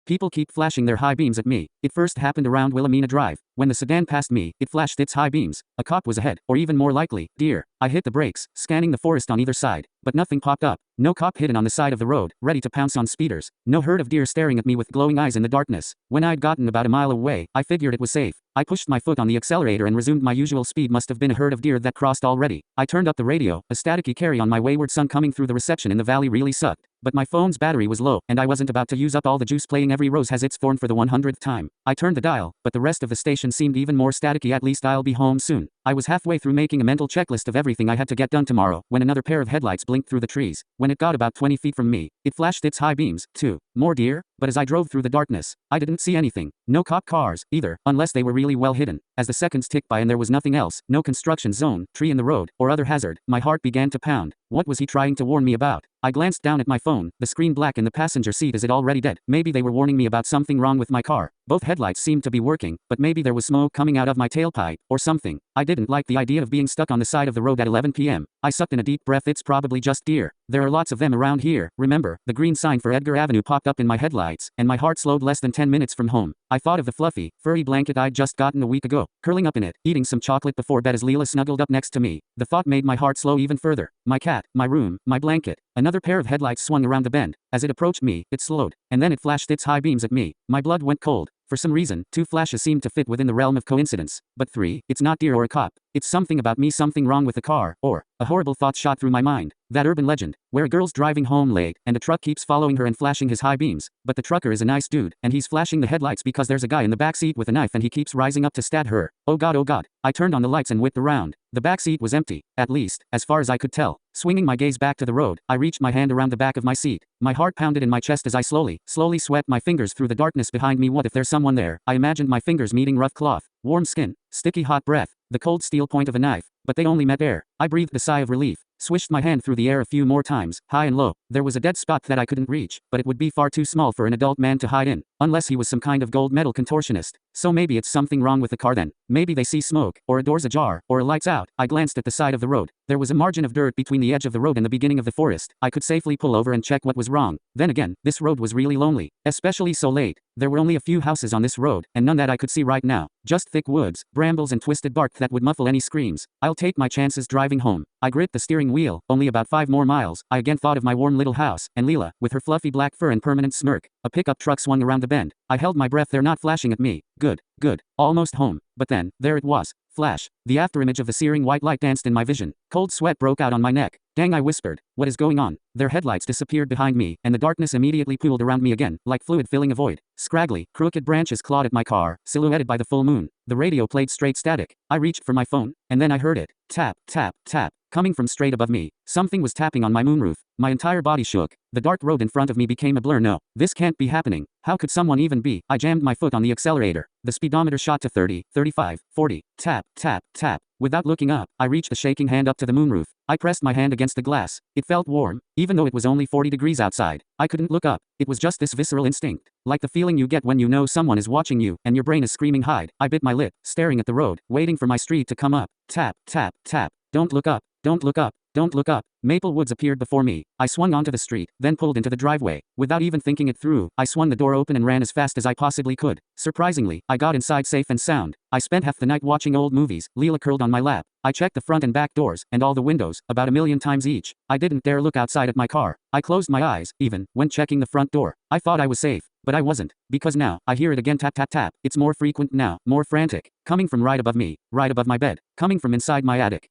People keep flashing their high beams at me. It first happened around Wilhelmina Drive. When the sedan passed me, it flashed its high beams. A cop was ahead, or even more likely, deer. I hit the brakes, scanning the forest on either side, but nothing popped up. No cop hidden on the side of the road, ready to pounce on speeders. No herd of deer staring at me with glowing eyes in the darkness. When I'd gotten about a mile away, I figured it was safe. I pushed my foot on the accelerator and resumed my usual speed. Must have been a herd of deer that crossed already. I turned up the radio, a staticky carry on my wayward son coming through the reception in the valley really sucked. But my phone's battery was low, and I wasn't about to use up all the juice playing Every Rose Has Its Thorn for the 100th time. I turned the dial, but the rest of the station seemed even more staticky. At least I'll be home soon. I was halfway through making a mental checklist of everything I had to get done tomorrow, when another pair of headlights blinked through the trees. When it got about 20 feet from me, it flashed its high beams, too. More deer? But as I drove through the darkness, I didn't see anything. No cop cars, either, unless they were really well hidden. As the seconds ticked by and there was nothing else, no construction zone, tree in the road, or other hazard, my heart began to pound. What was he trying to warn me about? I glanced down at my phone, the screen black in the passenger seat. Is it already dead? Maybe they were warning me about something wrong with my car. Both headlights seemed to be working, but maybe there was smoke coming out of my tailpipe, or something. I didn't like the idea of being stuck on the side of the road at 11 p.m. I sucked in a deep breath. It's probably just deer. There are lots of them around here. Remember, the green sign for Edgar Avenue popped up in my headlights, and my heart slowed. Less than 10 minutes from home, I thought of the fluffy, furry blanket I'd just gotten a week ago, curling up in it, eating some chocolate before bed as Leela snuggled up next to me. The thought made my heart slow even further. My cat, my room, my blanket. Another pair of headlights swung around the bend. As it approached me, it slowed, and then it flashed its high beams at me. My blood went cold. For some reason, 2 flashes seemed to fit within the realm of coincidence. But 3, it's not deer or a cop. It's something about me, something wrong with the car, or a horrible thought shot through my mind. That urban legend, where a girl's driving home late, and a truck keeps following her and flashing his high beams. But the trucker is a nice dude, and he's flashing the headlights because there's a guy in the back seat with a knife and he keeps rising up to stab her. Oh god, oh god. I turned on the lights and whipped around. The back seat was empty, at least, as far as I could tell. Swinging my gaze back to the road, I reached my hand around the back of my seat. My heart pounded in my chest as I slowly swept my fingers through the darkness behind me. What if there's someone there? I imagined my fingers meeting rough cloth, warm skin, sticky hot breath, the cold steel point of a knife, but they only met air. I breathed a sigh of relief, swished my hand through the air a few more times, high and low. There was a dead spot that I couldn't reach, but it would be far too small for an adult man to hide in, unless he was some kind of gold medal contortionist. So maybe it's something wrong with the car then. Maybe they see smoke, or a door's ajar, or a light's out. I glanced at the side of the road. There was a margin of dirt between the edge of the road and the beginning of the forest. I could safely pull over and check what was wrong. Then again, this road was really lonely, especially so late. There were only a few houses on this road, and none that I could see right now. Just thick woods, brambles and twisted bark that would muffle any screams. I'll take my chances driving home. I gripped the steering wheel. Only about 5 more miles. I again thought of my warm little house, and Leela, with her fluffy black fur and permanent smirk. A pickup truck swung around the bend. I held my breath. They're not flashing at me. Good, good. Almost home. But then, there it was. Flash. The afterimage of the searing white light danced in my vision. Cold sweat broke out on my neck. Dang, I whispered. What is going on? Their headlights disappeared behind me, and the darkness immediately pooled around me again, like fluid filling a void. Scraggly, crooked branches clawed at my car, silhouetted by the full moon. The radio played straight static. I reached for my phone, and then I heard it. Tap, tap, tap. Coming from straight above me. Something was tapping on my moonroof. My entire body shook. The dark road in front of me became a blur. No, this can't be happening. How could someone even be? I jammed my foot on the accelerator. The speedometer shot to 30, 35, 40. Tap, tap, tap. Without looking up, I reached a shaking hand up to the moonroof. I pressed my hand against the glass. It felt warm, even though it was only 40 degrees outside. I couldn't look up. It was just this visceral instinct, like the feeling you get when you know someone is watching you, and your brain is screaming hide. I bit my lip, staring at the road, waiting for my street to come up. Tap, tap, tap. Don't look up. Don't look up. Don't look up. Maple Woods appeared before me. I swung onto the street, then pulled into the driveway. Without even thinking it through, I swung the door open and ran as fast as I possibly could. Surprisingly, I got inside safe and sound. I spent half the night watching old movies, Leela curled on my lap. I checked the front and back doors, and all the windows, about 1,000,000 times each. I didn't dare look outside at my car. I closed my eyes, even when checking the front door. I thought I was safe, but I wasn't, because now, I hear it again, tap tap tap. It's more frequent now, more frantic. Coming from right above me, right above my bed, coming from inside my attic.